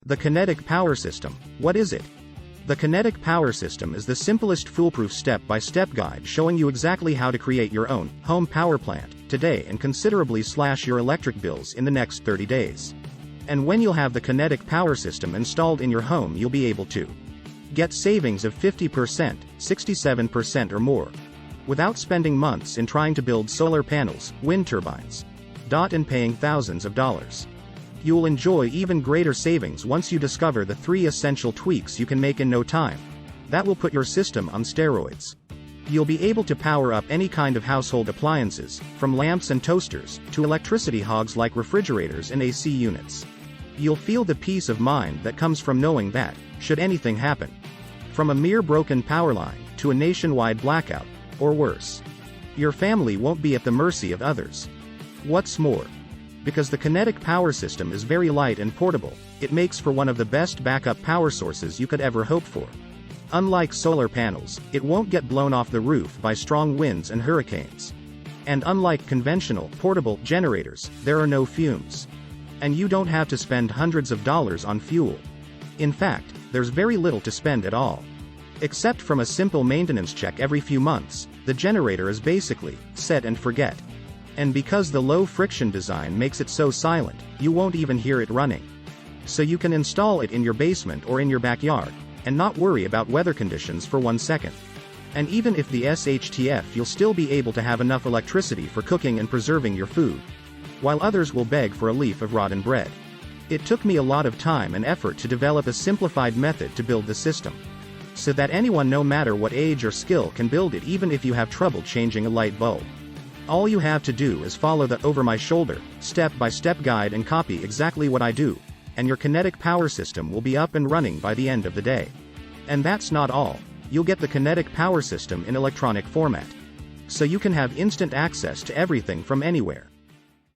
The KINETIC Power System. What is it? The KINETIC Power System is the simplest foolproof step-by-step guide showing you exactly how to create your own home power plant today and considerably slash your electric bills in the next 30 days. And when you'll have the KINETIC Power System installed in your home, you'll be able to get savings of 50%, 67% or more, without spending months in trying to build solar panels, wind turbines, and paying thousands of dollars. You'll enjoy even greater savings once you discover the 3 essential tweaks you can make in no time. That will put your system on steroids. You'll be able to power up any kind of household appliances, from lamps and toasters, to electricity hogs like refrigerators and AC units. You'll feel the peace of mind that comes from knowing that, should anything happen, from a mere broken power line, to a nationwide blackout, or worse, your family won't be at the mercy of others. What's more, because the KINETIC Power System is very light and portable, it makes for one of the best backup power sources you could ever hope for. Unlike solar panels, it won't get blown off the roof by strong winds and hurricanes. And unlike conventional, portable generators, there are no fumes. And you don't have to spend hundreds of dollars on fuel. In fact, there's very little to spend at all. Except from a simple maintenance check every few months, the generator is basically set and forget. And because the low-friction design makes it so silent, you won't even hear it running. So you can install it in your basement or in your backyard, and not worry about weather conditions for 1 second. And even if the SHTF, you'll still be able to have enough electricity for cooking and preserving your food, while others will beg for a leaf of rotten bread. It took me a lot of time and effort to develop a simplified method to build the system, so that anyone no matter what age or skill can build it, even if you have trouble changing a light bulb. All you have to do is follow the over-my-shoulder, step-by-step guide and copy exactly what I do, and your KINETIC Power System will be up and running by the end of the day. And that's not all. You'll get the KINETIC Power System in electronic format, so you can have instant access to everything from anywhere.